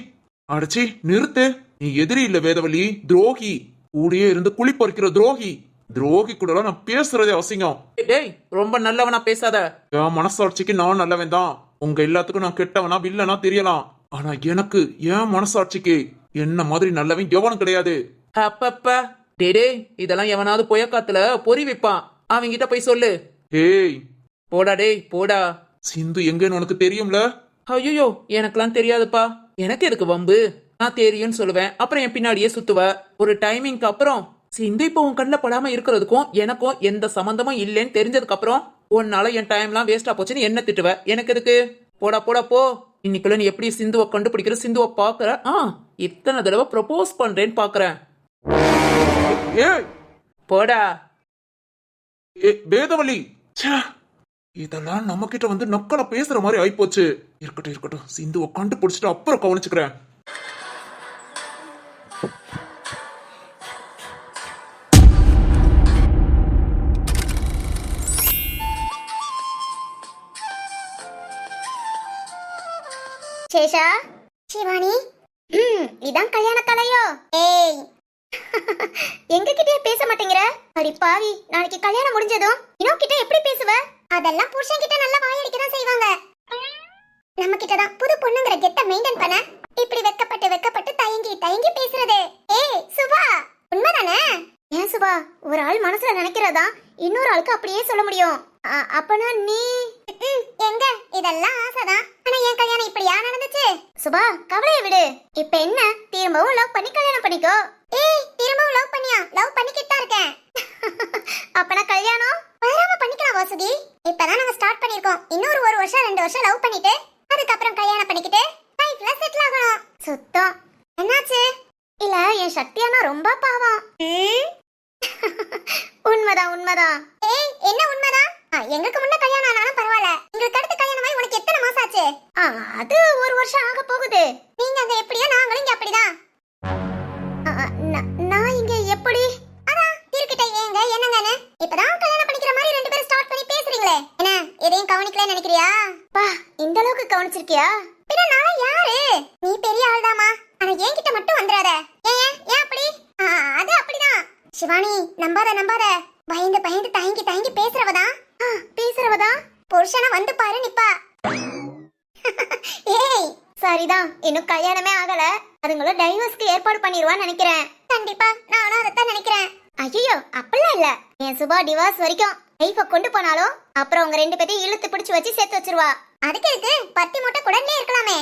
அடிச்சி நிறுத்து. நீ எதிரி இல்ல வேதவழி, துரோகி. கூடயே இருந்து குழி பறிக்கிற துரோகி. துரோகி கூட நான் பேசுறதே அசிங்கம். டேய், ரொம்ப நல்லவனா பேசாத. என் மனசாட்சிக்கு நான் நல்லவன் தான். உங்க எல்லாத்துக்கும் நான் கெட்டவனா வில்லனா தெரியலாம். ஆனா எனக்கு என் மனசாட்சிக்கு என்ன மாதிரி நல்லவன் எவனும் கிடையாது. அப்பப்ப டே, இதெல்லாம் எவனாவது புயக்காத்துல பொறி வைப்பான். அவங்கிட்ட போய் சொல்லு. ஏய் போடா டேய், போடா. சிந்து எங்கன்னு உனக்கு தெரியும்ல? ஐயோ, எனக்கெல்லாம் தெரியாதுப்பா. எனக்கு எதுக்கு வம்பு? நான் தெரியும்னு சொல்லுவேன், அப்புறம் என் பின்னாடியே சுத்துவ. ஒரு டைமிங்க்கு அப்புறம் சிந்து இப்போ உன் கண்ணில் படாம இருக்கிறதுக்கும் எனக்கும் எந்த சம்பந்தமும் இல்லைன்னு தெரிஞ்சதுக்கு அப்புறம் உன்னால என் டைம்லாம் வேஸ்டா போச்சுன்னு என்ன திட்டுவ. எனக்கு எதுக்கு? போடா போடா போ. இன்னைக்குள்ள நீ எப்படி சிந்துவை கண்டுபிடிக்கிற, சிந்துவை பாக்குற. இத்தனை தடவை ப்ரப்போஸ் பண்றேன்னு பாக்குறேன். ஏய் போடா. வேதவழி, ச்சே, இதெல்லாம் நம்ம கிட்ட வந்து நக்கல பேசுற மாதிரி ஆயிப்போச்சு. இருக்கட்டும் இருக்கட்டும், சிந்துவை கண்டுபிடிச்சிட்டு அப்புறம் கவனிச்சுக்கிறேன். சேஷா, சிவானி, இதான் கல்யாண தலையோ? ஏய், எங்க கிட்டே பேச மாட்டேங்கிற? அடி பாவி, நாளைக்கு கல்யாணம் முடிஞ்சதும் இன்னும் கிட்ட எப்படி பேசுவ? அதெல்லாம் புருஷன் கிட்ட நல்லா வாயடிக்க தான் செய்வாங்க. நம்ம கிட்ட தான் புது பொண்ணுங்கிற கெட்ட மெயின்டைன் பண்ண இப்படி வெக்கப்பட்டு தயங்கி தயங்கி பேசுறது. ஏய் சுபா, உண்மைதானே? ஏன் சுபா, ஒரு ஆள் மனசுல நினைக்கிறதா இன்னொரு ஆளுக்கு அப்படியே சொல்ல முடியும்? அப்பனா நீ எங்க? இதெல்லாம் ஆசைதான். ஆனா என் கல்யாணம் இப்படியா நடந்துச்சு? சுபா, கவலைய விடு. இப்ப என்ன, திரும்பவும் லவ் பண்ணி கல்யாணம் பண்ணிக்கோ. ஏய், திரும்பவும் லவ் பண்ணியா? லவ் பண்ணிக்கிட்டா இருக்கேன். அப்பனா கல்யாணம் வராம பண்ணிக்கலாம் வாசுகி. இப்பதான் நம்ம ஸ்டார்ட் பண்ணிருக்கோம். இன்னொரு 1 வருஷம் 2 வருஷம் லவ் பண்ணிட்டு அதுக்கப்புறம் கல்யாணம் பண்ணிக்கிட்டு லைஃப்ல செட்டில் ஆகணும். சுத்தம். என்னாச்சு? இல்ல, என் சக்தியானா ரொம்ப பாவம். உண்மைதான் உண்மைதான். ஏய், என்ன உண்மைதான்? எங்களுக்கு முன்ன கல்யாணம் ஆனாலும் பரவாயில்ல, எங்களுக்கு அடுத்த கல்யாணமாய் உனக்கு எத்தனை மாசம் ஆச்சு? அது 1 வருஷம் ஆக போகுது. நீங்க அங்க எப்படியா, நாங்களும் இங்க அப்படிதான். நான் இங்க எப்படி? அதான் திருக்கிட்ட ஏங்க என்னங்கன்னு இப்பதான் கல்யாணம் பண்ணிக்கிற மாதிரி 2 பேரும் ஸ்டார்ட் பண்ணி பேசுறீங்களே. என்ன, எதையும் கவனிக்கலன்னு நினைக்கிறியா? பா, இந்த அளவுக்கு கவனிச்சிருக்கியா? பின்ன நான் யாரு? நீ பெரிய ஆள்தாமா. ஆனா என்கிட்ட மட்டும் வந்துடாத. ஏன் ஏன் அப்படி? அது அப்படிதான் சிவானி, நம்பாத. பயந்து தயங்கி பேசுறவதா புருஷனை வந்து பாரு நிப்பா. ஏய், சரிதான், இன்னும் கல்யாணமே ஆகல. அதுங்கள டைவர்ஸ்க்கு ஏற்பாடு பண்ணிடுவான்னு நினைக்கிறேன். கண்டிப்பா, நானும் அதைத்தான் நினைக்கிறேன். ஐயோ, அப்படிலாம் இல்ல. என் சுபா டிவோர்ஸ் வரைக்கும் லைஃப கொண்டு போனாலும் அப்புறம் உங்க 2 பேத்தையும் இழுத்து பிடிச்சு வச்சு சேர்த்து வச்சிருவா. அதுக்கு இருக்கு பருத்தி மூட்டை குடல்லே இருக்கலாமே.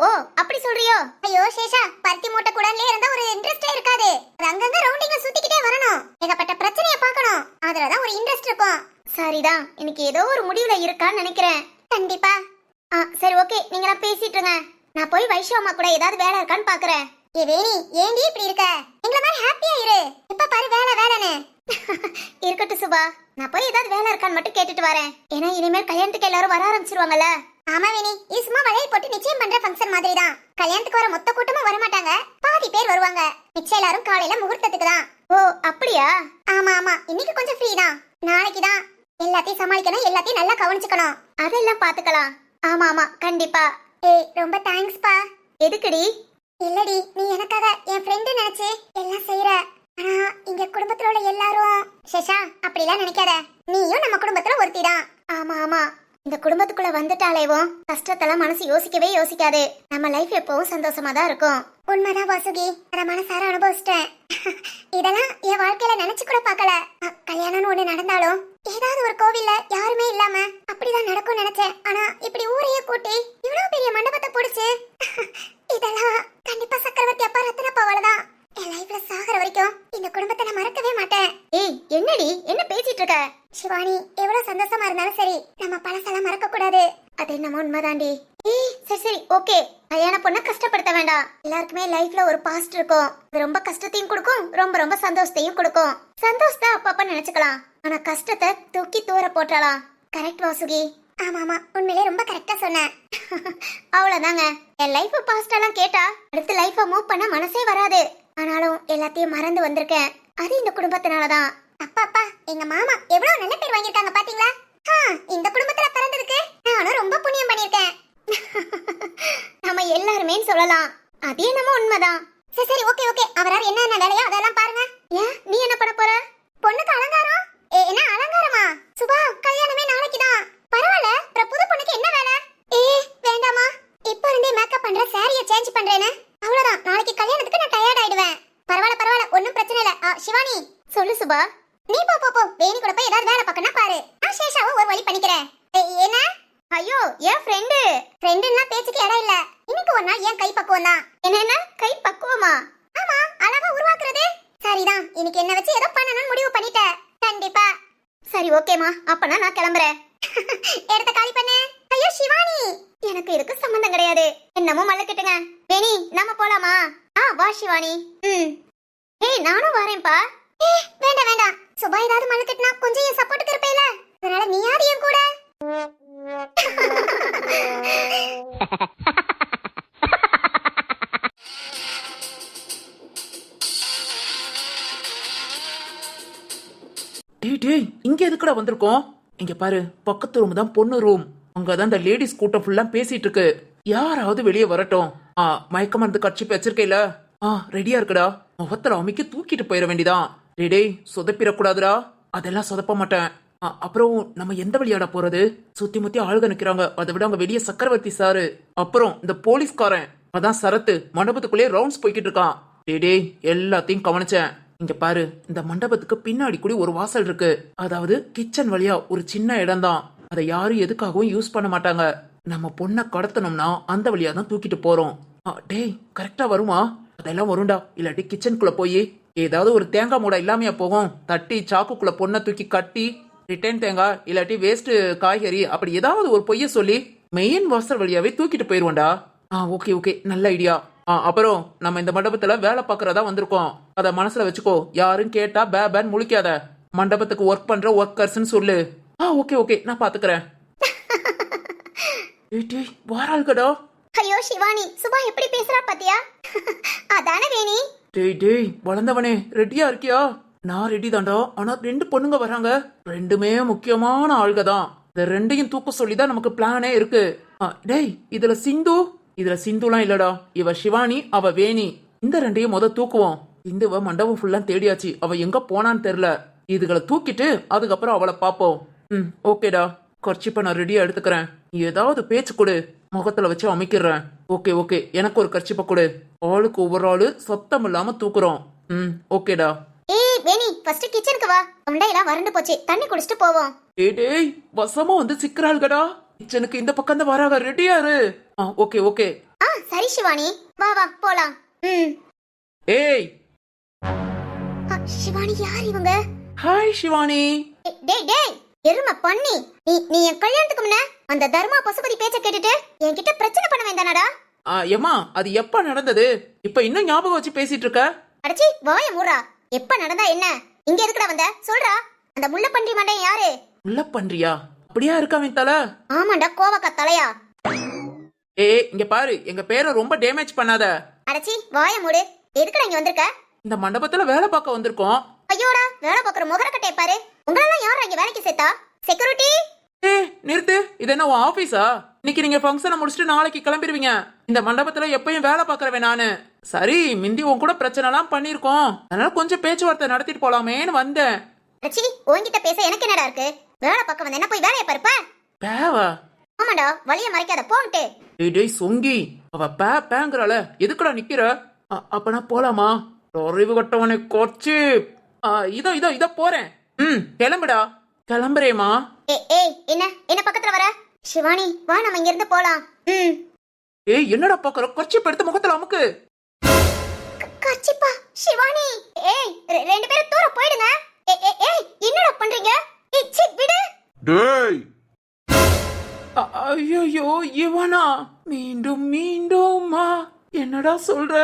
ஓ, அப்படி சொல்றியோ? ஐயோ சேஷா, பருத்தி மூட்டை குடல்லே இருந்தா ஒரு இன்ட்ரெஸ்டே இருக்காது. அது அங்கங்க ரவுண்டிங்க சுத்திக்கிட்டே வரணும், ஏகப்பட்ட பிரச்சனையை பார்க்கணும். அதுலதான் ஒரு இன்ட்ரெஸ்ட் இருக்கும். சரிதான், எனக்கு ஏதோ ஒரு முடிவுல இருக்கான்னு நினைக்கிறேன். கண்டிப்பா. சரி ஓகே, நீங்க எல்லாம் பேசிட்டு இருங்க. நான் போய் வைஷு அம்மா கூட ஏதாவது வேலை இருக்கான்னு பாக்குறேன். ஏ வேணி, ஏண்டி இப்படி இருக்க? எங்கள மாதிரி ஹாப்பியா இரு. இப்ப பாரு வேலைன்னு. இருக்கட்டும் சுபா, நான் போய் ஏதாவது வேலை இருக்கான்னு மட்டும் கேட்டுட்டு வரேன். ஏன்னா இனிமேல் கல்யாணத்துக்கு எல்லாரும் வர ஆரம்பிச்சிருவாங்கல்ல. ஆமா வேணி, இது சும்மா வளையல் போட்டு நிச்சயம் பண்ற ஃபங்க்ஷன் மாதிரி தான். கல்யாணத்துக்கு வர மொத்த கூட்டமும் வர மாட்டாங்க, பாதி பேர் வருவாங்க. மிச்சம் எல்லாரும் காலையில முகூர்த்தத்துக்கு தான். ஓ அப்படியா? ஆமா, இன்னைக்கு கொஞ்சம் ஃப்ரீ தான். நாளைக்கு தான் எல்லாத்தையும் சமாளிக்கணும், எல்லாத்தையும் நல்லா கவனிச்சுக்கணும். அதெல்லாம் பாத்துக்கலாம். ஆமா கண்டிப்பா. ஏய், ரொம்ப தேங்க்ஸ் பா. எதுக்குடி? இல்லடி, நீ எனக்காக என் ஃப்ரெண்ட் நினைச்சு எல்லாம் செய்யற. ஆனா இங்க குடும்பத்துல உள்ள எல்லாரும் சேஷா அப்படிலாம் நினைக்காத. நீயும் நம்ம குடும்பத்துல ஒருத்திதான். ஆமா, இந்த குடும்பத்துக்குள்ள வந்துட்டாலேவும் கஷ்டத்தெல்லாம் மனசு யோசிக்கவே யோசிக்காது. நம்ம லைஃப் எப்பவும் சந்தோஷமா தான் இருக்கும். உண்மைதான் வாசுகி, அத மனசார அனுபவிச்சிட்டேன். இதெல்லாம் என் வாழ்க்கையில நினைச்சு கூட பார்க்கல. கல்யாணம்னு ஒண்ணு நடந்தாலும் ஏதாவது ஒரு கோவில்ல யாருமே இல்லாம அப்படிதான் நடக்கும் நினைச்சேன். ஆனா இப்படி ஊரையே கூட்டி இவ்வளவு பெரிய மண்டபத்தை போடுச்சு. இதெல்லாம் கண்டிப்பா சக்கரவர்த்தி அப்பா ரத்னப்பாவாலதான். என் லைஃப்ல சாகர வரைக்கும் இந்த குடும்பத்தை நான் மறக்கவே மாட்டேன். ஏய், என்னடி என்ன பேசிட்டு இருக்க? சிவானி, எவ்வளவு சந்தோஷமா இருந்தாலும் சரி, நம்ம பழசெல்லாம் மறக்க கூடாது. அது என்னமோ உண்மைதாண்டி. ஏய், சரி ஓகே. கல்யாண பொண்ண கஷ்டப்படுத்த வேண்டாம். எல்லாருக்குமே லைஃப்ல ஒரு பாஸ்ட் இருக்கும். அது ரொம்ப கஷ்டத்தையும் கொடுக்கும், ரொம்ப சந்தோஷத்தையும் கொடுக்கும். சந்தோஷத்தை அப்பப்ப நினைச்சுக்கலாம், ஆனா கஷ்டத்தை தூக்கி தூர போட்டலாம். கரெக்ட் வாசுகி. ஆமா ஆமா உண்மையிலே ரொம்ப கரெக்டா சொன்னேன். அவ்வளவுதாங்க. என் லைஃப் பாஸ்ட் எல்லாம் கேட்டா அடுத்த லைஃப மூவ் பண்ண மனசே வராது. ஆனாலும் எல்லாத்தையும் மறந்து வந்திருக்கேன். அது இந்த குடும்பத்தினாலதான். அப்பா அப்பா எங்க மாமா எவ்வளவு நல்ல பேர் வாங்கியிருக்காங்க பாத்தீங்களா? இந்த குடும்பத்துல பிறந்ததுக்கு நானும் ரொம்ப புண்ணியம் பண்ணிருக்கேன். நம்ம எல்லாருமே சொல்லலாம். அது என்னமோ உண்மைதான். சரி சரி ஓகே ஓகே. அவரார் என்ன என்ன வேலையோ அதெல்லாம் பாருங்க. ஏன் நீ என்ன பண்ண போற? பொண்ணுக்கு அலங்காரம்? என்ன அலங்காரமா? சுபா கல்யாணமே நாளைக்கு தான். பரவாயில்ல. அப்புறம் புது பொண்ணுக்கு என்ன வேலை? வேண்டாமா, இப்ப இருந்தே மேக்கப் பண்ற, சாரிய சேஞ்ச் பண்றேன்னு. அவ்வளவுதான், நாளைக்கு கல்யாணத்துக்கு நான் டயர்ட் ஆயிடுவேன். பரவாயில்ல பரவாயில்ல, ஒண்ணும் பிரச்சனை இல்ல. சிவானி சொல்லு சுபா. நீ போ போ போ, வேணி கூட போய் ஏதாவது வேலை பார்க்கணும் பாரு. நான் சேஷாவை ஒரு வழி பண்ணிக்கிறேன். என்ன? ஐயோ என் ஃப்ரெண்டுன்னா பேச்சுக்கு இடம் இல்ல. இன்னைக்கு ஒரு நாள் ஏன் கை பக்குவம் தான். என்ன கை பக்குவமா? ஆமா, அழகா உருவாக்குறது. சரிதான், இன்னைக்கு என்ன வச்சு ஏதோ பண்ணணும்னு முடிவு பண்ணிட்டேன். கண்டிப்பா. சரி ஓகேமா, அப்பனா நான் கிளம்புறேன். எடுத்த காலி பண்ணு. ஐயோ சிவானி, எனக்கு இதுக்கு சம்பந்தம் கிடையாது. என்னமோ மல்லக்கிட்டுங்க. வேணி நம்ம போலாமா? வா சிவானி. நானும் வரேன்ப்பா. வேண்டாம் வேண்டாம், சுபா ஏதாவது மல்லக்கிட்டுனா கொஞ்சம் என் சப்போர்ட்டுக்கு இருப்பேல. அதனால நீ யாரு என் கூட? டேய் இங்க எதுக்குடா வந்திருக்கோம்? இங்க பாரு, பக்கத்து ரூம் தான் பொண்ணு ரூம். அங்கதான் இந்த லேடிஸ் கூட்டம் ஃபுல்லா பேசிட்டு இருக்கு. யாராவது வெளியே வரட்டும். மயக்க மருந்து கட்சி வச்சிருக்கேல, ரெடியா இருக்குடா. முகத்துல அமைக்க தூக்கிட்டு போயிட வேண்டிதான். டேய் சொதப்பிடக்கூடாதுடா. அதெல்லாம் சொதப்ப மாட்டேன். அப்புறம் நம்ம எந்த வழியாடா போறது? சுத்தி முத்தி ஆளுக நிக்கிறாங்க. அதை விட அங்க வெளியே சக்கரவர்த்தி சாரு, அப்புறம் இந்த போலீஸ்காரன், அதான் சரத்து மண்டபத்துக்குள்ளே ரவுண்ட்ஸ் போய்கிட்டு இருக்கான். டேய் எல்லாத்தையும் கவனிச்சேன். இங்க பாரு, இந்த மண்டபத்துக்கு பின்னாடி கூட ஒரு வாசல் இருக்கு. அதாவது கிச்சன் வழியா ஒரு சின்ன இடம் தான். அதை யாரும் எதுக்காகவும் யூஸ் பண்ண மாட்டாங்க. நம்ம பொண்ணை கடத்தணும்னா அந்த வழியா தான் தூக்கிட்டு போறோம். டேய் கரெக்டா வருமா? அதெல்லாம் வரும்டா. இல்லாட்டி கிச்சனுக்குள்ள போய் ஏதாவது ஒரு தேங்காய் மூடா இல்லாமையா போகும். தட்டி சாக்குக்குள்ள பொண்ணை தூக்கி கட்டி ரிட்டைன் தேங்காய் இல்லாட்டி வேஸ்ட் காய்கறி அப்படி ஏதாவது ஒரு பொய்ய சொல்லி மெயின் வாசல் வழியாவே தூக்கிட்டு போயிருவோம்டா. ஓகே ஓகே, நல்ல ஐடியா. அப்புறம் நம்ம இந்த மண்டபத்துல வேலை பாக்குறதா வந்திருக்கோம். அத மனசுல வச்சுக்கோ. யாரும் கேட்டா பேன் முழிக்காத. மண்டபத்துக்கு ஒர்க் பண்ற ஒர்க்கர்ஸ்னு சொல்லு. ஓகே ஓகே, நான் பாத்துக்கிறேன். வாராள்கடா. ஐயோ சிவானி, சுபா எப்படி பேசுறா பாத்தியா? அதானே வேணி. டேய் வளர்ந்தவனே, ரெடியா இருக்கியா? நான் ரெடி தான்டா. ஆனா 2 பொண்ணுங்க வராங்க. ரெண்டுமே முக்கியமான ஆள்க தான். இந்த ரெண்டையும் தூக்க சொல்லிதான் நமக்கு பிளானே இருக்கு. டேய் இதுல சிந்துலாம் இல்லடா. இவ சிவானி, அவ வேணி. இந்த ரெண்டையும் தூக்குவோம். இந்துவ மண்டபம் ஃபுல்லா தேடியாச்சு. அவ எங்க போனான்னு தெரியல. இதுகளை தூக்கிட்டு அதுக்கப்புறம் அவளை பாப்போம். ஓகேடா. கர்ச்சிப்ப நான் ரெடியா எடுத்துக்கிறேன். ஏதாவது பேச்சு கொடு, முகத்துல வச்சு அமைக்கிறேன். ஓகே எனக்கு ஒரு கர்ச்சிப்ப கொடு. ஆளுக்கு ஒவ்வொரு ஆளு சத்தம் இல்லாம தூக்குறோம். ஓகேடா. வேணி ஃபர்ஸ்ட் கிச்சனுக்கு வா. தொண்டையெல்லாம் வறண்டு போச்சு, தண்ணி குடிச்சிட்டு போவோம். டேய் வசமா வந்து சிக்கிறாள்கடா. கிச்சனுக்கு இந்த பக்கம் தான் வராங்க. ரெடியா இரு. ஓகே. சரி சிவானி, வா போலாம். ஏய் சிவானி யார் இவங்க? ஹாய் சிவானி. டேய் எருமை பண்ணி, நீ என் கல்யாணத்துக்கு முன்ன அந்த தர்மா பசுபதி பேச்ச கேட்டுட்டு என்கிட்ட பிரச்சனை பண்ண வேண்டானடா? ஏமா அது எப்ப நடந்தது? இப்ப இன்னும் ஞாபகம் வச்சு பேசிட்டு இருக்க? அடச்சி வாய மூடுறா. எப்ப நடந்தா என்ன? இங்க எதுக்குடா வந்த சொல்றா. அந்த முள்ளப்பன்றி மண்டையன் யாரு? முள்ளப்பன்றியா? அப்படியா இருக்காவன் தலை? ஆமாண்டா, கோவக்கா தலையா. இங்க பாரு, எங்க பேரை ரொம்ப டேமேஜ் பண்ணாத. அடச்சி வாய மூடு. எதுக்குடா இங்க வந்திருக்க? இந்த மண்டபத்துல வேலை பார்க்க வந்திருக்கோம். ஐயோடா, வேலை பாக்குற முகரக்கட்டை பாரு. உங்களெல்லாம் யாரா இங்க வேலைக்கு சேர்த்தா? செக்யூரிட்டி. நிறுத்து. இது என்ன உன் ஆபீஸா? இன்னைக்கு நீங்க ஃபங்க்ஷனை முடிச்சுட்டு நாளைக்கு கிளம்பிடுவீங்க. இந்த மண்டபத்துல எப்பயும் வேலை பாக்குறவன் நானு. சரி, மிந்தி உன் கூட பிரச்சனை எல்லாம் பண்ணிருக்கோம். அதனால கொஞ்சம் பேச்சுவார்த்தை நடத்திட்டு போலாமேன்னு வந்தேன். அடச்சி, உன்கிட்ட பேச எனக்கு என்னடா இருக்கு? வேலை பார்க்க வந்த என்ன போய் வேலையை பாருப்ப. பேவா? ஆமாடா, வழிய மறைக்காத போன்ட்டு. டேய் சொங்கி, அவ பேங்கிறாள, எதுக்குடா நிக்கிற? அப்பனா போலாமா? அறிவு கட்டவனை கோச்சு. இதோ போறேன். கிளம்புடா. கிளம்புறேமா. என்ன பக்கத்துல வர? சிவானி வா, நம்ம இங்க இருந்து போலாம். என்னடா பாக்குற? கர்ச்சி எடுத்து முகத்துல அமுக்கு. கர்ச்சிப்பா சிவானி. ரெண்டு பேரும் தூர போயிடுங்க. என்னடா பண்றீங்க? விடு. டேய் ஐயோ இவனா? மீண்டும்மா என்னடா சொல்ற?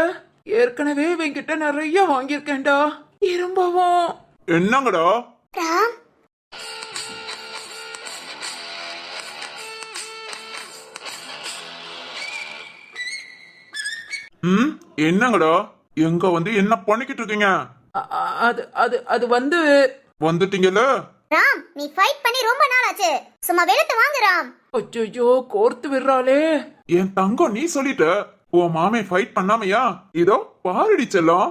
ஏற்கனவே இவங்கிட்ட நிறைய வாங்கியிருக்கேன்டா. இரும்பவும். என்னங்கடா? ராம் ம் என்னங்கடா எங்க வந்து என்ன பண்ணிக்கிட்டு இருக்கீங்க அது அது அது வந்து வந்துட்டீங்கல்ல ராம் நீ ஃபைட் பண்ணி ரொம்ப நாள் ஆச்சு சும்மா வெளுத்து வாங்கு ராம். அச்சோ கோர்த்து விடுறாளே. என் தங்கம் நீ சொல்லிட்ட உன் மாமே ஃபைட் பண்ணாமையா இதோ பாருடி செல்லம்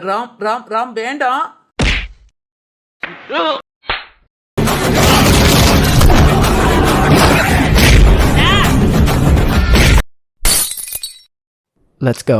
ராம் ராம் ராம் வேண்டாம். Let's go.